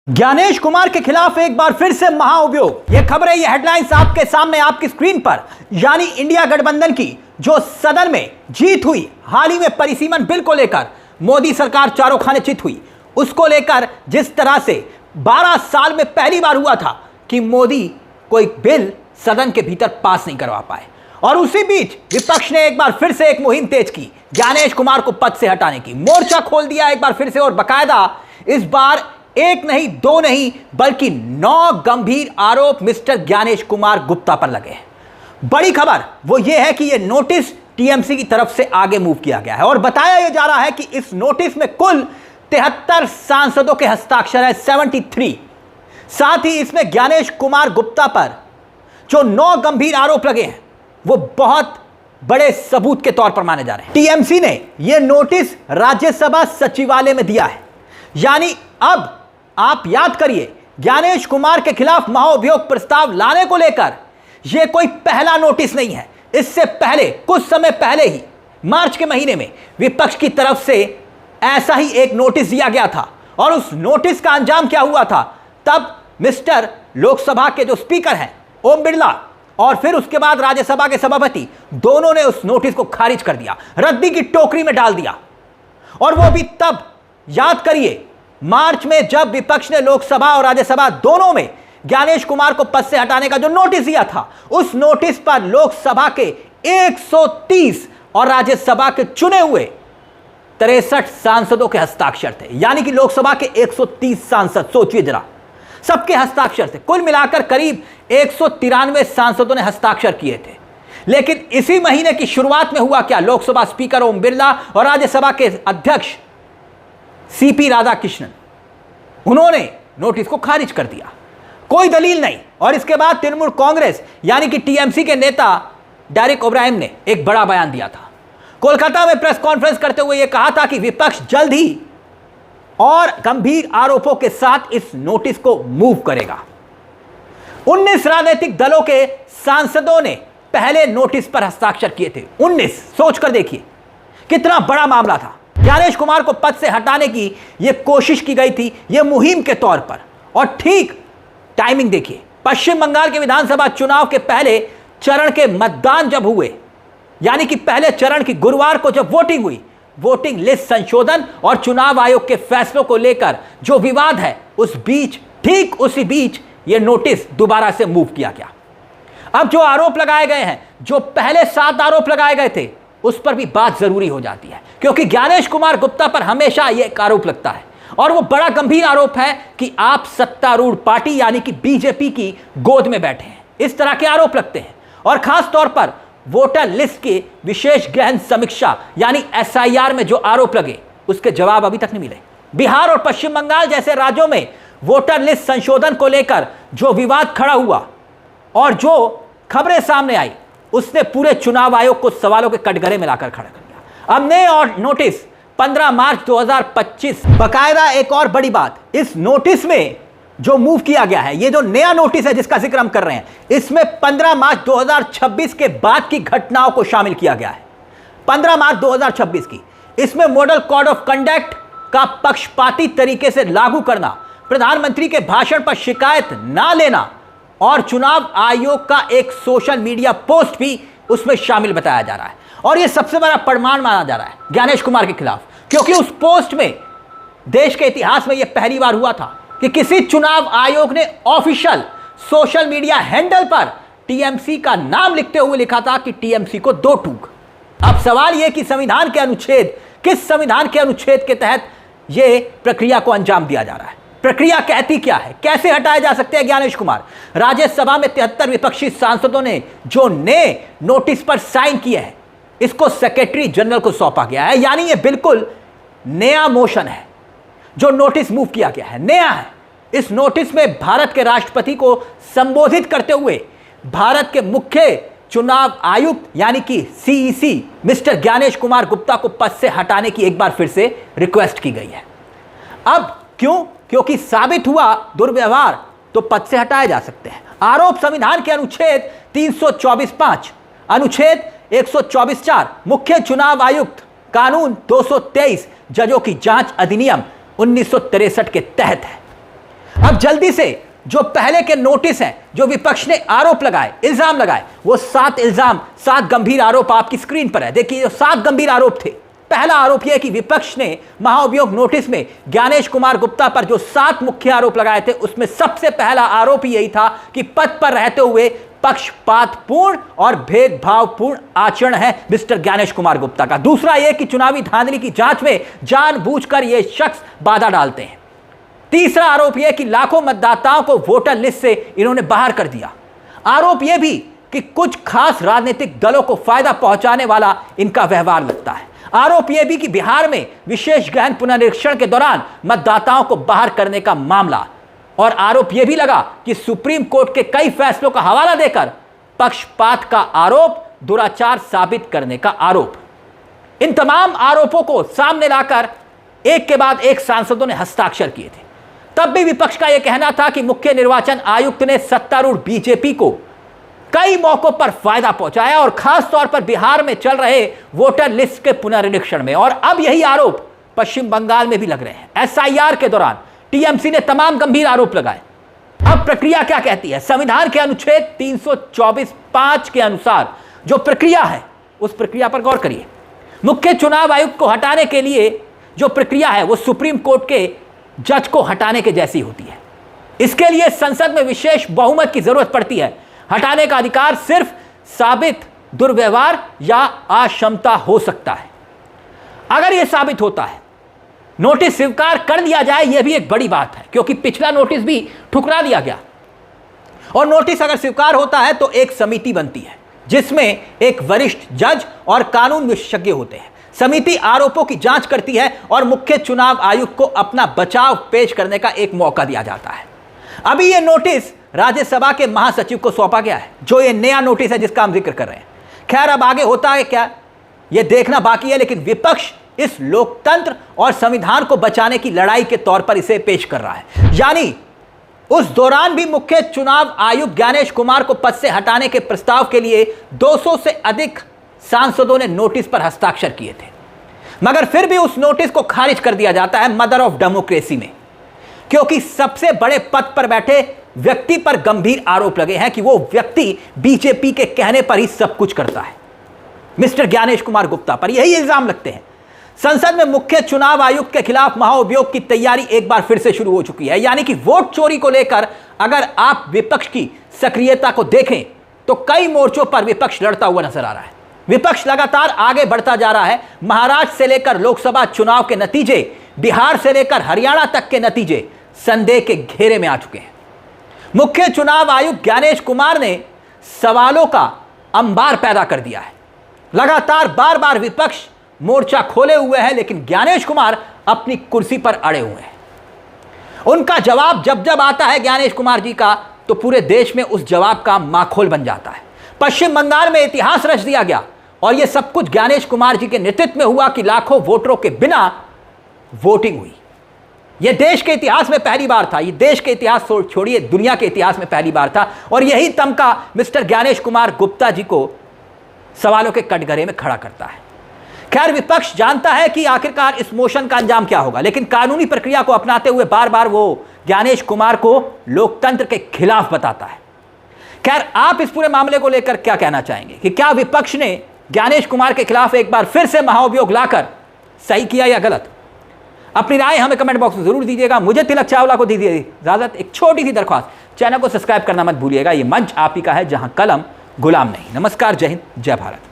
ज्ञानेश कुमार के खिलाफ एक बार फिर से महाअभियोग। ये खबरें, ये हेडलाइंस आपके सामने आपकी स्क्रीन पर। यानी इंडिया गठबंधन की जो सदन में जीत हुई, हाल ही में परिसीमन बिल को लेकर मोदी सरकार चारों खाने चित हुई, उसको लेकर जिस तरह से 12 साल में पहली बार हुआ था कि मोदी कोई बिल सदन के भीतर पास नहीं करवा पाए, और उसी बीच विपक्ष ने एक बार फिर से एक मुहिम तेज की ज्ञानेश कुमार को पद से हटाने की। मोर्चा खोल दिया एक बार फिर से, और बाकायदा इस बार एक नहीं, दो नहीं, बल्कि 9 गंभीर आरोप मिस्टर ज्ञानेश कुमार गुप्ता पर लगे हैं। बड़ी खबर वो ये है कि यह नोटिस टीएमसी की तरफ से आगे मूव किया गया है, और बताया यह जा रहा है कि इस नोटिस में कुल 73 सांसदों के हस्ताक्षर है, 73। साथ ही इसमें ज्ञानेश कुमार गुप्ता पर जो 9 गंभीर आरोप लगे हैं वो बहुत बड़े सबूत के तौर पर माने जा रहे हैं। टीएमसी ने यह नोटिस राज्यसभा सचिवालय में दिया है। यानी अब आप याद करिए, ज्ञानेश कुमार के खिलाफ महाअभियोग प्रस्ताव लाने को लेकर यह कोई पहला नोटिस नहीं है। इससे पहले, कुछ समय पहले ही मार्च के महीने में विपक्ष की तरफ से ऐसा ही एक नोटिस दिया गया था, और उस नोटिस का अंजाम क्या हुआ था, तब मिस्टर लोकसभा के जो स्पीकर हैं ओम बिरला और फिर उसके बाद राज्यसभा के सभापति, दोनों ने उस नोटिस को खारिज कर दिया, रद्दी की टोकरी में डाल दिया। और वो भी तब, याद करिए, मार्च में जब विपक्ष ने लोकसभा और राज्यसभा दोनों में ज्ञानेश कुमार को पद से हटाने का जो नोटिस दिया था, उस नोटिस पर लोकसभा के 130 और राज्यसभा के चुने हुए 63 सांसदों के हस्ताक्षर थे। यानी कि लोकसभा के 130 सांसद, सोचिए जरा, सबके हस्ताक्षर थे। कुल मिलाकर करीब 193 सांसदों ने हस्ताक्षर किए थे। लेकिन इसी महीने की शुरुआत में हुआ क्या, लोकसभा स्पीकर ओम बिरला और राज्यसभा के अध्यक्ष सीपी राधाकृष्णन, उन्होंने नोटिस को खारिज कर दिया, कोई दलील नहीं। और इसके बाद तृणमूल कांग्रेस यानी कि टीएमसी के नेता डेरेक ओब्रायन ने एक बड़ा बयान दिया था। कोलकाता में प्रेस कॉन्फ्रेंस करते हुए यह कहा था कि विपक्ष जल्द ही और गंभीर आरोपों के साथ इस नोटिस को मूव करेगा। 19 राजनीतिक दलों के सांसदों ने पहले नोटिस पर हस्ताक्षर किए थे। 19, सोचकर देखिए कितना बड़ा मामला था। ज्ञानेश कुमार को पद से हटाने की यह कोशिश की गई थी, यह मुहिम के तौर पर। और ठीक टाइमिंग देखिए, पश्चिम बंगाल के विधानसभा चुनाव के पहले चरण के मतदान जब हुए, यानी कि पहले चरण की गुरुवार को जब वोटिंग हुई, वोटिंग लिस्ट संशोधन और चुनाव आयोग के फैसलों को लेकर जो विवाद है, उस बीच, ठीक उसी बीच यह नोटिस दोबारा से मूव किया गया। अब जो आरोप लगाए गए हैं, जो पहले 7 आरोप लगाए गए थे, उस पर भी बात जरूरी हो जाती है, क्योंकि ज्ञानेश कुमार गुप्ता पर हमेशा यह एक आरोप लगता है, और वो बड़ा गंभीर आरोप है कि आप सत्तारूढ़ पार्टी यानी कि बीजेपी की गोद में बैठे हैं। इस तरह के आरोप लगते हैं। और खास तौर पर वोटर लिस्ट की विशेष गहन समीक्षा यानी एसआईआर में जो आरोप लगे, उसके जवाब अभी तक नहीं मिले। बिहार और पश्चिम बंगाल जैसे राज्यों में वोटर लिस्ट संशोधन को लेकर जो विवाद खड़ा हुआ और जो खबरें सामने आई, उसने पूरे चुनाव आयोग को सवालों के कटघरे में लाकर खड़ा कर दिया। अब नए और नोटिस 15 मार्च 2025। बकायदा एक और बड़ी बात, इस नोटिस में जो मूव किया गया है, ये जो नया नोटिस है जिसका जिक्र हम कर रहे हैं, इसमें 15 मार्च 2026 के बाद की घटनाओं को शामिल किया गया है। 15 मार्च 2026 की, इसमें मॉडल कोड ऑफ कंडक्ट का पक्षपाती तरीके से लागू करना, प्रधानमंत्री के भाषण पर शिकायत ना लेना, और चुनाव आयोग का एक सोशल मीडिया पोस्ट भी उसमें शामिल बताया जा रहा है। और यह सबसे बड़ा प्रमाण माना जा रहा है ज्ञानेश कुमार के खिलाफ, क्योंकि उस पोस्ट में देश के इतिहास में यह पहली बार हुआ था कि किसी चुनाव आयोग ने ऑफिशियल सोशल मीडिया हैंडल पर टीएमसी का नाम लिखते हुए लिखा था कि टीएमसी को 2 टूक। अब सवाल यह कि संविधान के अनुच्छेद, किस संविधान के अनुच्छेद के तहत यह प्रक्रिया को अंजाम दिया जा रहा है, प्रक्रिया कहती क्या है, कैसे हटाए जा सकते हैं ज्ञानेश कुमार। राज्यसभा में 73 विपक्षी सांसदों ने जो नए नोटिस पर साइन किए हैं, इसको सेक्रेटरी जनरल को सौंपा गया है। यानी यह बिल्कुल नया मोशन है, जो नोटिस मूव किया गया है, नया है। इस नोटिस में भारत के राष्ट्रपति को संबोधित करते हुए भारत के मुख्य चुनाव आयुक्त यानी कि सीईसी मिस्टर ज्ञानेश कुमार गुप्ता को पद से हटाने की एक बार फिर से रिक्वेस्ट की गई है। अब क्यों? क्योंकि साबित हुआ दुर्व्यवहार तो पद से हटाए जा सकते हैं। आरोप संविधान के अनुच्छेद 324(5), अनुच्छेद 124(4), मुख्य चुनाव आयुक्त कानून 223, जजों की जांच अधिनियम 1963 के तहत है। अब जल्दी से जो पहले के नोटिस हैं, जो विपक्ष ने आरोप लगाए, इल्जाम लगाए, वो 7 इल्जाम, 7 गंभीर आरोप आपकी स्क्रीन पर है। देखिए, जो 7 गंभीर आरोप थे। पहला आरोप यह कि विपक्ष ने महाअभियोग नोटिस में ज्ञानेश कुमार गुप्ता पर जो 7 मुख्य आरोप लगाए थे, उसमें सबसे पहला आरोप यही था कि पद पर रहते हुए पक्षपातपूर्ण और भेदभावपूर्ण आचरण है मिस्टर ज्ञानेश कुमार गुप्ता का। दूसरा यह कि चुनावी धांधली की जांच में जानबूझकर यह शख्स बाधा डालते हैं। तीसरा आरोप यह कि लाखों मतदाताओं को वोटर लिस्ट से इन्होंने बाहर कर दिया। आरोप यह भी कि कुछ खास राजनीतिक दलों को फायदा पहुंचाने वाला इनका व्यवहार लगता है। आरोप यह भी कि बिहार में विशेष गहन पुनरीक्षण के दौरान मतदाताओं को बाहर करने का मामला, और आरोप यह भी लगा कि सुप्रीम कोर्ट के कई फैसलों का हवाला देकर पक्षपात का आरोप, दुराचार साबित करने का आरोप। इन तमाम आरोपों को सामने लाकर एक के बाद एक सांसदों ने हस्ताक्षर किए थे। तब भी विपक्ष का यह कहना था कि मुख्य निर्वाचन आयुक्त ने सत्तारूढ़ बीजेपी को कई मौकों पर फायदा पहुंचाया, और खास तौर पर बिहार में चल रहे वोटर लिस्ट के पुनरीक्षण में। और अब यही आरोप पश्चिम बंगाल में भी लग रहे हैं। एसआईआर के दौरान टीएमसी ने तमाम गंभीर आरोप लगाए। अब प्रक्रिया क्या कहती है? संविधान के अनुच्छेद 324(5) के अनुसार जो प्रक्रिया है, उस प्रक्रिया पर गौर करिए। मुख्य चुनाव आयुक्त को हटाने के लिए जो प्रक्रिया है, वो सुप्रीम कोर्ट के जज को हटाने के जैसी होती है। इसके लिए संसद में विशेष बहुमत की जरूरत पड़ती है। हटाने का अधिकार सिर्फ साबित दुर्व्यवहार या अक्षमता हो सकता है। अगर यह साबित होता है, नोटिस स्वीकार कर दिया जाए, यह भी एक बड़ी बात है, क्योंकि पिछला नोटिस भी ठुकरा दिया गया। और नोटिस अगर स्वीकार होता है तो एक समिति बनती है जिसमें एक वरिष्ठ जज और कानून विशेषज्ञ होते हैं। समिति आरोपों की जांच करती है और मुख्य चुनाव आयुक्त को अपना बचाव पेश करने का एक मौका दिया जाता है। अभी यह नोटिस राज्यसभा के महासचिव को सौंपा गया है, जो ये नया नोटिस है जिसका हम जिक्र कर रहे हैं। खैर, अब आगे होता है क्या, यह देखना बाकी है, लेकिन विपक्ष इस लोकतंत्र और संविधान को बचाने की लड़ाई के तौर पर इसे पेश कर रहा है। यानी उस दौरान भी मुख्य चुनाव आयुक्त ज्ञानेश कुमार को पद से हटाने के प्रस्ताव के लिए 200 से अधिक सांसदों ने नोटिस पर हस्ताक्षर किए थे, मगर फिर भी उस नोटिस को खारिज कर दिया जाता है मदर ऑफ डेमोक्रेसी में, क्योंकि सबसे बड़े पद पर बैठे व्यक्ति पर गंभीर आरोप लगे हैं कि वो व्यक्ति बीजेपी के कहने पर ही सब कुछ करता है। मिस्टर ज्ञानेश कुमार गुप्ता पर यही इल्जाम लगते हैं। संसद में मुख्य चुनाव आयुक्त के खिलाफ महाअभियोग की तैयारी एक बार फिर से शुरू हो चुकी है। यानी कि वोट चोरी को लेकर अगर आप विपक्ष की सक्रियता को देखें तो कई मोर्चों पर विपक्ष लड़ता हुआ नजर आ रहा है। विपक्ष लगातार आगे बढ़ता जा रहा है। महाराष्ट्र से लेकर लोकसभा चुनाव के नतीजे, बिहार से लेकर हरियाणा तक के नतीजे संदेह के घेरे में आ चुके हैं। मुख्य चुनाव आयुक्त ज्ञानेश कुमार ने सवालों का अंबार पैदा कर दिया है। लगातार बार बार विपक्ष मोर्चा खोले हुए है, लेकिन ज्ञानेश कुमार अपनी कुर्सी पर अड़े हुए हैं। उनका जवाब जब जब आता है ज्ञानेश कुमार जी का, तो पूरे देश में उस जवाब का माखौल बन जाता है। पश्चिम बंगाल में इतिहास रच दिया गया, और यह सब कुछ ज्ञानेश कुमार जी के नेतृत्व में हुआ कि लाखों वोटरों के बिना वोटिंग हुई। यह देश के इतिहास में पहली बार था। यह देश के इतिहास छोड़िए, दुनिया के इतिहास में पहली बार था। और यही तमका मिस्टर ज्ञानेश कुमार गुप्ता जी को सवालों के कटघरे में खड़ा करता है। खैर, विपक्ष जानता है कि आखिरकार इस मोशन का अंजाम क्या होगा, लेकिन कानूनी प्रक्रिया को अपनाते हुए बार बार वो ज्ञानेश कुमार को लोकतंत्र के खिलाफ बताता है। खैर, आप इस पूरे मामले को लेकर क्या कहना चाहेंगे कि क्या विपक्ष ने ज्ञानेश कुमार के खिलाफ एक बार फिर से महाअभियोग लाकर सही किया या गलत? अपनी राय हमें कमेंट बॉक्स में जरूर दीजिएगा। मुझे तिलक चावला को दीजिए इजाजत। एक छोटी सी दरख्वास्त, चैनल को सब्सक्राइब करना मत भूलिएगा। ये मंच आप ही का है जहां कलम गुलाम नहीं। नमस्कार, जय हिंद, जय भारत।